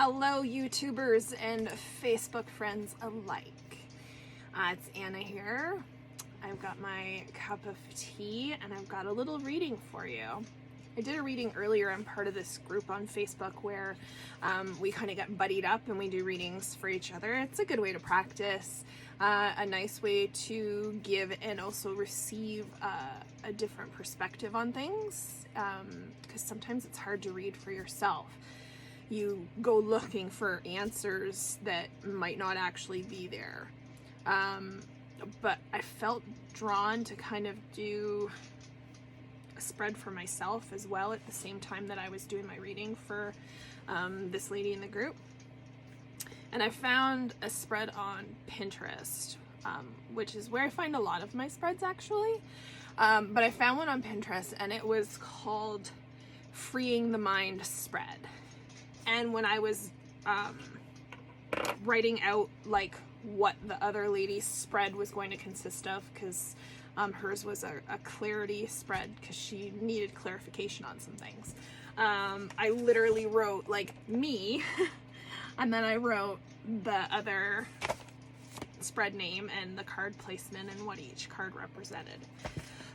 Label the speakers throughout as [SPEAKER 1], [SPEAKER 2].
[SPEAKER 1] Hello, YouTubers and Facebook friends alike. It's Anna here. I've got my cup of tea and I've got a little reading for you. I did a reading earlier. I'm part of this group on Facebook where we kind of get buddied up and we do readings for each other. It's a good way to practice, a nice way to give and also receive a different perspective on things, because sometimes it's hard to read for yourself. You go looking for answers that might not actually be there. But I felt drawn to kind of do a spread for myself as well at the same time that I was doing my reading for this lady in the group. And I found a spread on Pinterest, which is where I find a lot of my spreads actually. But I found one on Pinterest and it was called Freeing the Mind Spread. And when I was writing out like what the other lady's spread was going to consist of, because hers was a clarity spread because she needed clarification on some things, I literally wrote like me and then I wrote the other spread name and the card placement and what each card represented.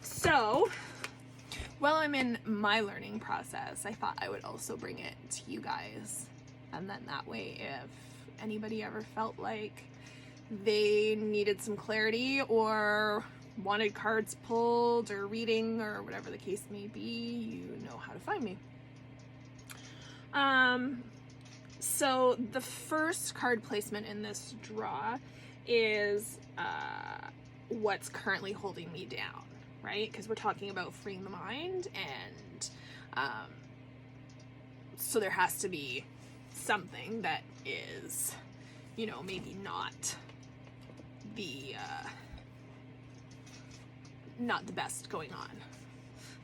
[SPEAKER 1] So while I'm in my learning process, I thought I would also bring it to you guys. And then that way, if anybody ever felt like they needed some clarity or wanted cards pulled or reading or whatever the case may be, you know how to find me. So the first card placement in this draw is what's currently holding me down. Right? Because we're talking about freeing the mind, and so there has to be something that is, you know, maybe not the best going on.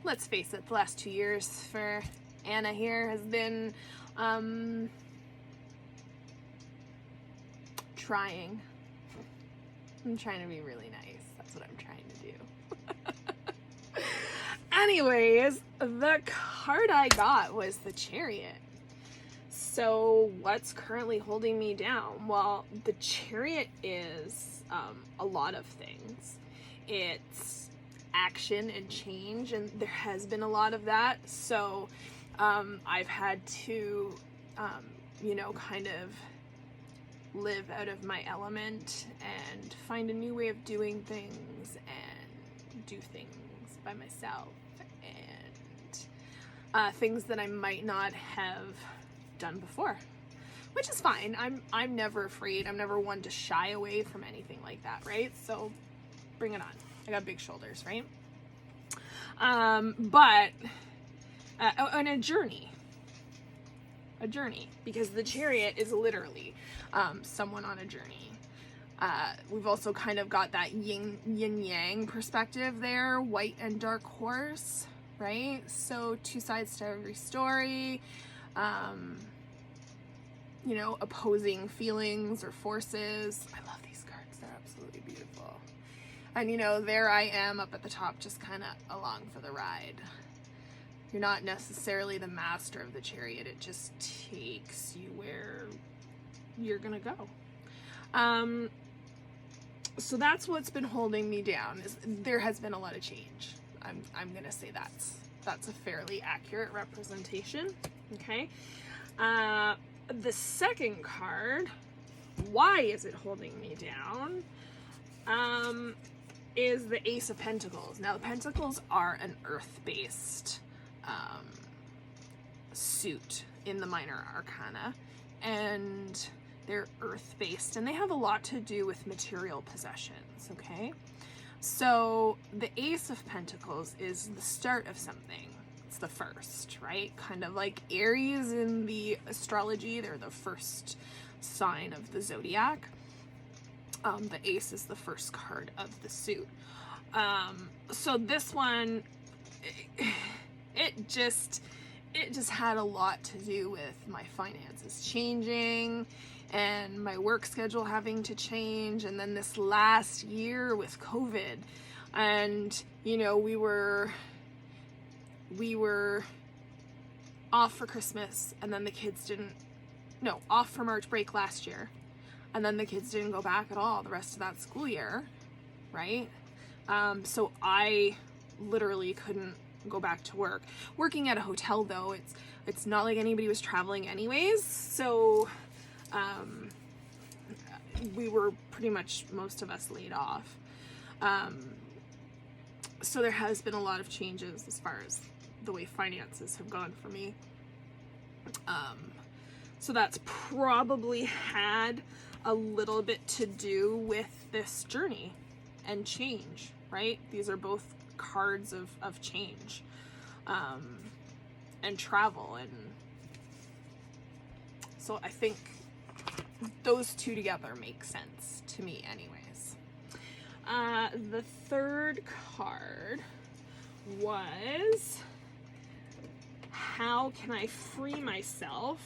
[SPEAKER 1] Let's face it, the last 2 years for Anna here has been trying. I'm trying to be really nice. That's what I'm trying to do. Anyways, the card I got was the Chariot. So what's currently holding me down? Well, the Chariot is a lot of things. It's action and change, and there has been a lot of that. So I've had to, you know, kind of live out of my element and find a new way of doing things and do things by myself, and things that I might not have done before, which is fine. I'm never afraid. I'm never one to shy away from anything like that, right? So bring it on. I got big shoulders, right? But on a journey, because the Chariot is literally someone on a journey. We've also kind of got that yin-yang perspective there, white and dark horse, right? So two sides to every story, you know, opposing feelings or forces. I love these cards. They're absolutely beautiful. And, you know, there I am up at the top, just kind of along for the ride. You're not necessarily the master of the Chariot. It just takes you where you're gonna go. So that's what's been holding me down. Is there has been a lot of change. I'm gonna say that's a fairly accurate representation. Okay. The second card, why is it holding me down? Is the Ace of Pentacles. Now the Pentacles are an earth-based suit in the minor arcana, and they're earth-based, and they have a lot to do with material possessions, okay? So the Ace of Pentacles is the start of something. It's the first, right? Kind of like Aries in the astrology, they're the first sign of the zodiac. The Ace is the first card of the suit. So this one, it just had a lot to do with my finances changing and my work schedule having to change, and then this last year with COVID, and you know, we were off for Christmas, and then the kids didn't off for March break last year. And then the kids didn't go back at all the rest of that school year, right? So I literally couldn't go back to work. Working at a hotel, though, it's not like anybody was traveling anyways, so we were pretty much, most of us, laid off. So there has been a lot of changes as far as the way finances have gone for me. So that's probably had a little bit to do with this journey and change, right? These are both cards of change, and travel, and so I think those two together make sense to me anyways. The third card was, how can I free myself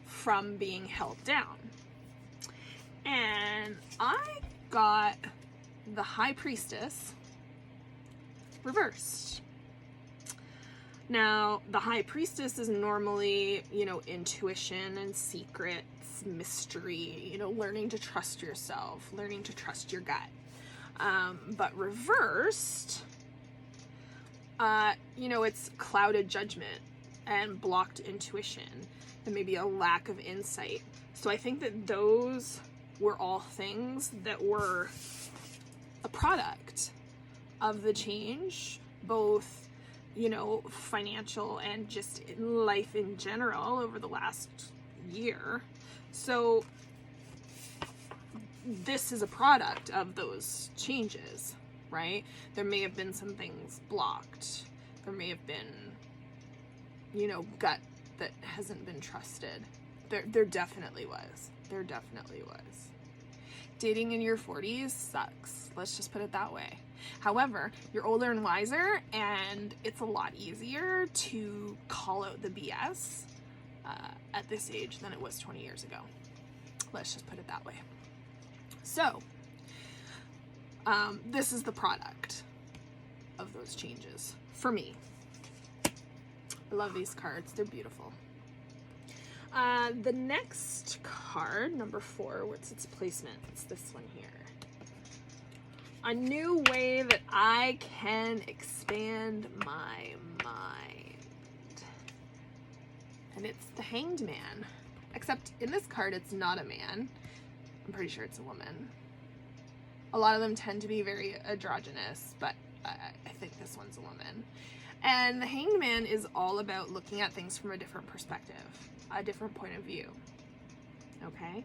[SPEAKER 1] from being held down? And I got the High Priestess reversed. Now, the High Priestess is normally, intuition and secrets, mystery, learning to trust yourself, learning to trust your gut. But reversed, it's clouded judgment and blocked intuition and maybe a lack of insight. So I think that those were all things that were a product of the change, both, financial and just in life in general over the last year. So this is a product of those changes, right? There may have been some things blocked. There may have been, gut that hasn't been trusted. There definitely was. There definitely was. Dating in your 40s sucks. Let's just put it that way. However, you're older and wiser, and it's a lot easier to call out the BS at this age than it was 20 years ago. Let's just put it that way. So, this is the product of those changes for me. I love these cards. They're beautiful. The next card, number 4, what's its placement? It's this one here. A new way that I can expand my mind. And it's the Hanged Man. Except in this card, it's not a man. I'm pretty sure it's a woman. A lot of them tend to be very androgynous, but I think this one's a woman. And the Hanged Man is all about looking at things from a different perspective, a different point of view. Okay?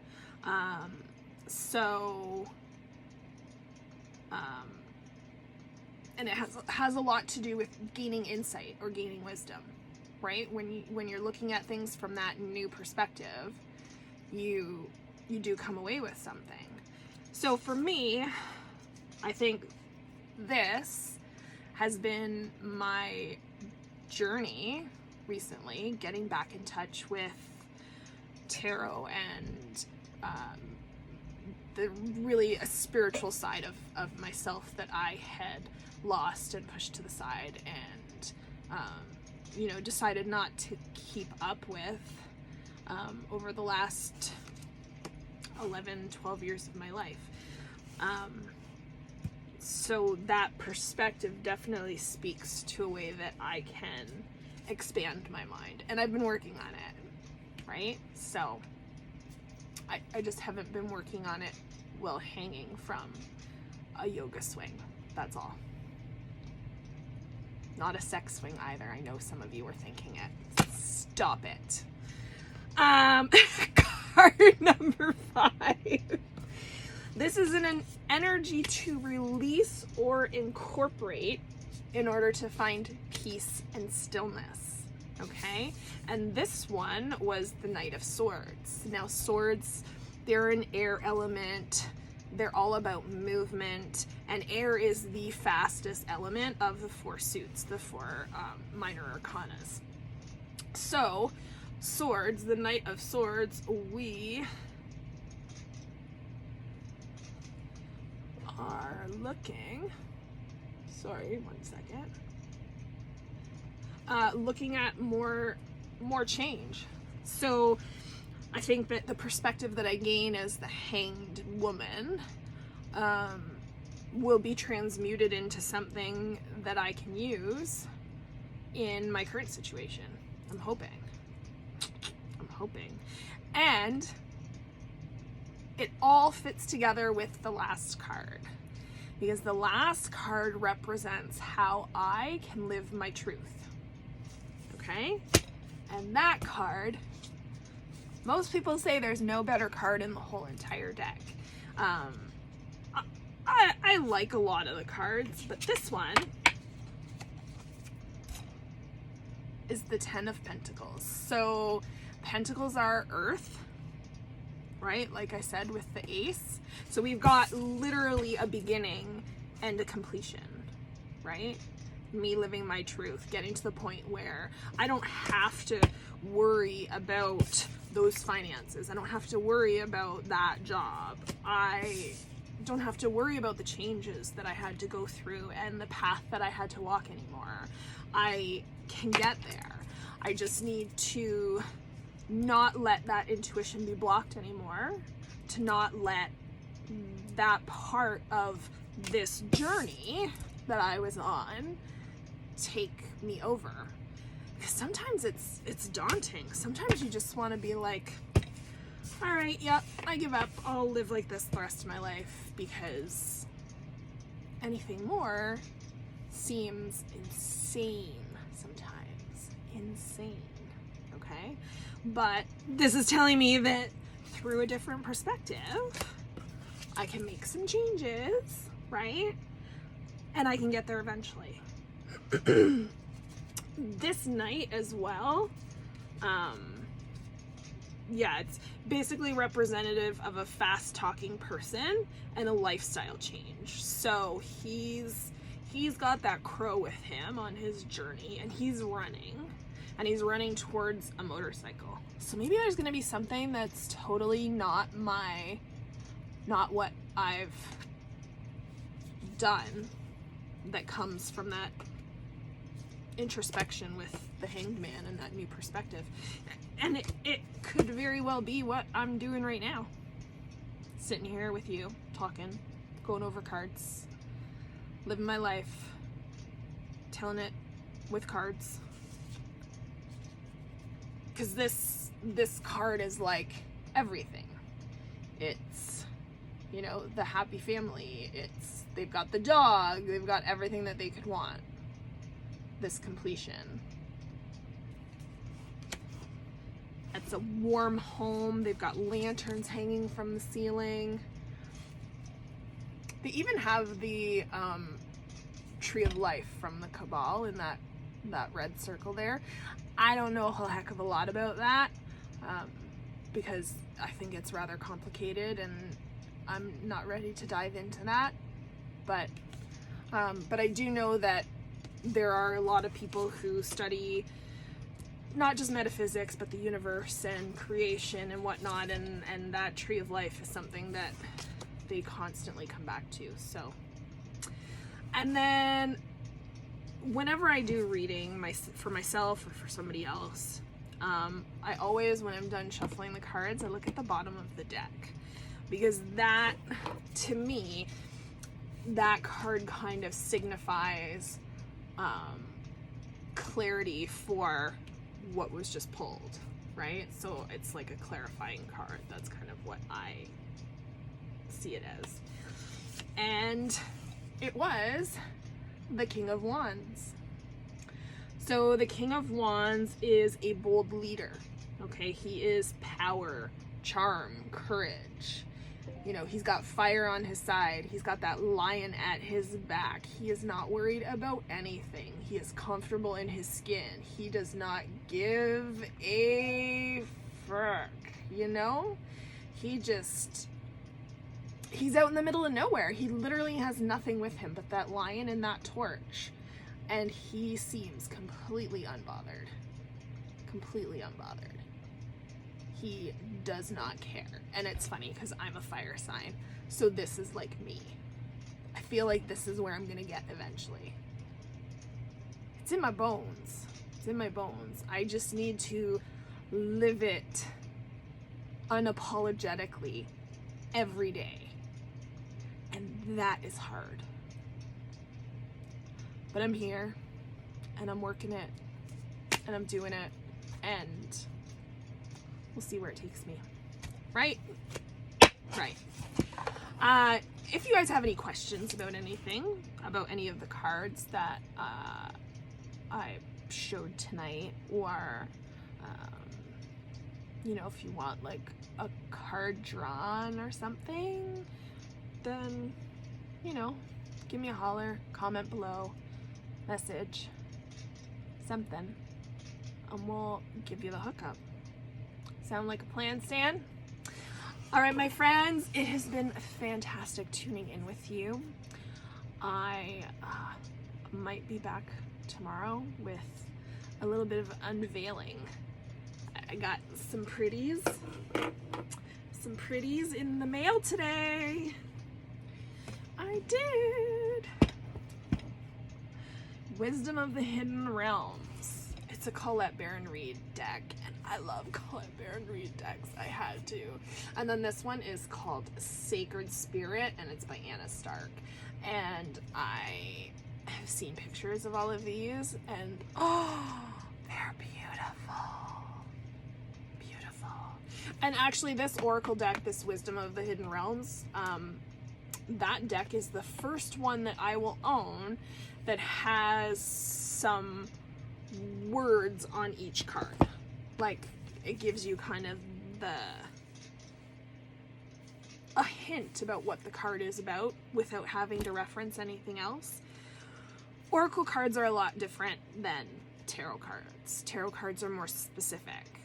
[SPEAKER 1] And it has a lot to do with gaining insight or gaining wisdom, right? When you're looking at things from that new perspective, you do come away with something. So for me, I think this has been my journey recently, getting back in touch with tarot and the really a spiritual side of myself that I had lost and pushed to the side and decided not to keep up with over the last 11-12 years of my life. So that perspective definitely speaks to a way that I can expand my mind, and I've been working on it, right? So I just haven't been working on it while hanging from a yoga swing. That's all. Not a sex swing either. I know some of you were thinking it. Stop it. Card number 5. This is an energy to release or incorporate in order to find peace and stillness. Okay? And this one was the Knight of Swords. Now, swords, they're an air element. They're all about movement, and air is the fastest element of the 4 suits, the 4 minor arcanas. So, swords, the Knight of Swords, we are looking, looking at more change, So I think that the perspective that I gain as the hanged woman will be transmuted into something that I can use in my current situation. I'm hoping. And it all fits together with the last card, because the last card represents how I can live my truth. Okay? And that card, most people say there's no better card in the whole entire deck. I like a lot of the cards, but this one is the Ten of Pentacles. So Pentacles are earth, right? Like I said with the Ace. So we've got literally a beginning and a completion, right? Me living my truth, getting to the point where I don't have to worry about those finances. I don't have to worry about that job. I don't have to worry about the changes that I had to go through and the path that I had to walk anymore. I can get there. I just need to not let that intuition be blocked anymore, to not let that part of this journey that I was on take me over. Because sometimes it's daunting. Sometimes you just want to be like, all right, yep, I give up. I'll live like this the rest of my life, because anything more seems insane sometimes. Insane, okay? But this is telling me that through a different perspective, I can make some changes, right? And I can get there eventually. This night as well, yeah, it's basically representative of a fast-talking person and a lifestyle change. So he's got that crow with him on his journey, and he's running towards a motorcycle. So maybe there's going to be something that's totally not what I've done that comes from that introspection with the Hanged Man and that new perspective. And it could very well be what I'm doing right now. Sitting here with you, talking, going over cards, living my life, telling it with cards. Because this card is like everything. It's, you know, the happy family. They've got the dog. They've got everything that they could want. This completion. It's a warm home. They've got lanterns hanging from the ceiling. They even have the Tree of Life from the Cabal in that red circle there. I don't know a whole heck of a lot about that because I think it's rather complicated and I'm not ready to dive into that. But I do know that there are a lot of people who study not just metaphysics, but the universe and creation and whatnot, and that Tree of Life is something that they constantly come back to. So, and then whenever I do reading for myself or for somebody else, I always, when I'm done shuffling the cards, I look at the bottom of the deck, because that, to me, that card kind of signifies clarity for what was just pulled, right? So it's like a clarifying card. That's kind of what I see it as. And it was the King of Wands. So the King of Wands is a bold leader, okay? He is power, charm, courage. You know, he's got fire on his side. He's got that lion at his back. He is not worried about anything. He is comfortable in his skin. He does not give a frick, you know? He's out in the middle of nowhere. He literally has nothing with him but that lion and that torch. And he seems completely unbothered. Completely unbothered. He does not care. And it's funny because I'm a fire sign, so this is like me. I feel like this is where I'm gonna get eventually. It's in my bones. It's in my bones. I just need to live it unapologetically every day. And that is hard. But I'm here, and I'm working it, and I'm doing it, and we'll see where it takes me. Right? Right. If you guys have any questions about anything, about any of the cards that I showed tonight, or you know, if you want like a card drawn or something, then, you know, give me a holler, comment below, message, something, and we'll give you the hookup. Sound like a plan, Stan? All right, my friends, it has been fantastic tuning in with you. I might be back tomorrow with a little bit of unveiling. I got some pretties in the mail today. I did. Wisdom of the Hidden Realms. It's a Colette Baron-Reid deck, and I love Colette Baron-Reid decks. I had to. And then this one is called Sacred Spirit, and it's by Anna Stark. And I have seen pictures of all of these, and oh, they're beautiful. Beautiful. And actually, this Oracle deck, this Wisdom of the Hidden Realms, that deck is the first one that I will own that has some words on each card. Like, it gives you kind of a hint about what the card is about without having to reference anything else. Oracle cards are a lot different than tarot cards. Tarot cards are more specific.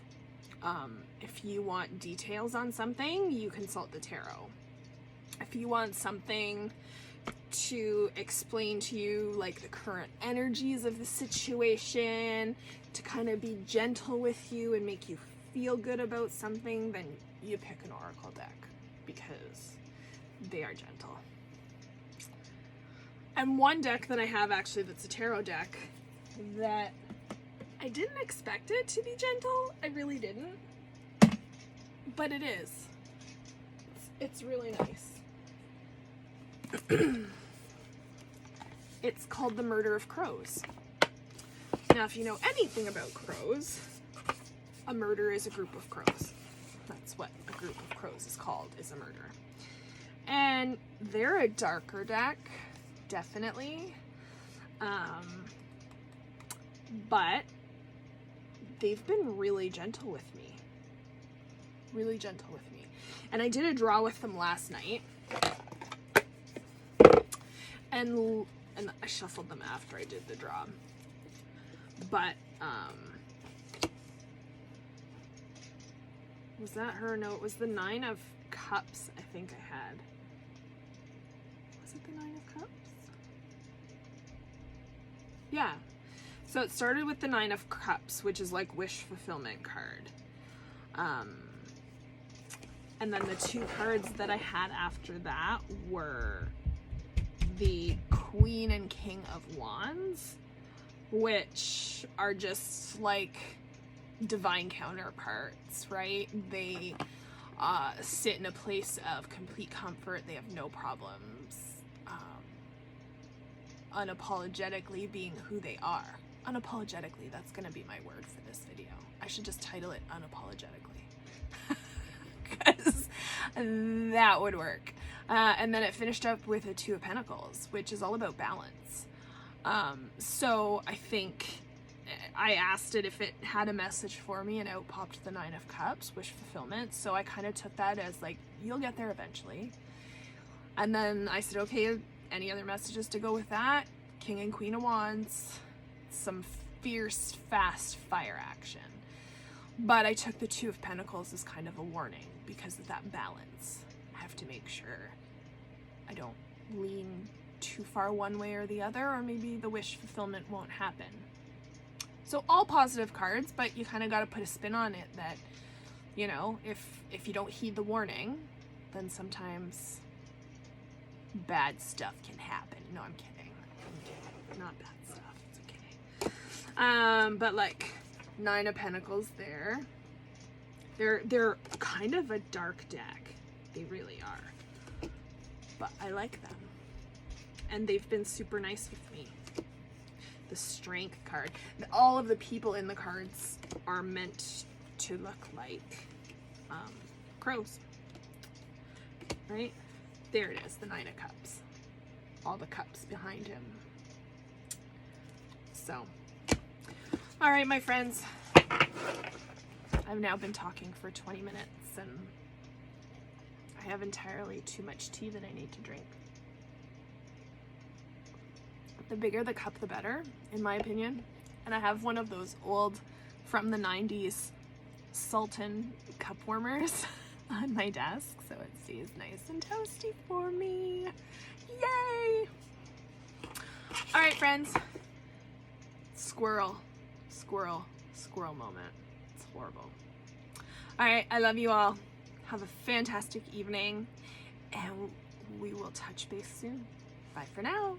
[SPEAKER 1] If you want details on something, you consult the tarot. If you want something to explain to you like the current energies of the situation, to kind of be gentle with you and make you feel good about something, then you pick an Oracle deck because they are gentle. And one deck that I have actually that's a tarot deck that I didn't expect it to be gentle. I really didn't. But it is. It's really nice. It's called The Murder of Crows. Now, if you know anything about crows, a murder is a group of crows. That's what a group of crows is called, is a murder. And they're a darker deck, definitely. But they've been really gentle with me. Really gentle with me. And I did a draw with them last night. And I shuffled them after I did the draw. But, was that her? No, it was the 9 of Cups I think I had. Was it the 9 of Cups? Yeah. So it started with the 9 of Cups, which is like wish fulfillment card. And then the 2 cards that I had after that were the Queen and King of Wands, which are just like divine counterparts, right? They sit in a place of complete comfort. They have no problems. Unapologetically being who they are. Unapologetically, that's going to be my word for this video. I should just title it Unapologetically. Because that would work. And then it finished up with a 2 of Pentacles, which is all about balance. So I think I asked it if it had a message for me, and out popped the 9 of Cups, wish fulfillment. So I kind of took that as like, you'll get there eventually. And then I said, okay, any other messages to go with that? King and Queen of Wands, some fierce, fast fire action. But I took the 2 of Pentacles as kind of a warning because of that balance. I have to make sure I don't lean too far one way or the other, or maybe the wish fulfillment won't happen. So all positive cards, but you kind of got to put a spin on it that, you know, if you don't heed the warning, then sometimes bad stuff can happen. No, I'm kidding. Not bad stuff. It's okay. But like 9 of Pentacles there, They're kind of a dark deck. They really are. But I like them. And they've been super nice with me. The Strength card. All of the people in the cards are meant to look like crows. Right? There it is, the Nine of Cups. All the cups behind him. So, all right, my friends. I've now been talking for 20 minutes and I have entirely too much tea that I need to drink. The bigger the cup, the better, in my opinion. And I have one of those old, from the 90s, Sultan cup warmers on my desk, so it stays nice and toasty for me. Yay! All right, friends. Squirrel moment. It's horrible. All right, I love you all. Have a fantastic evening, and we will touch base soon. Bye for now.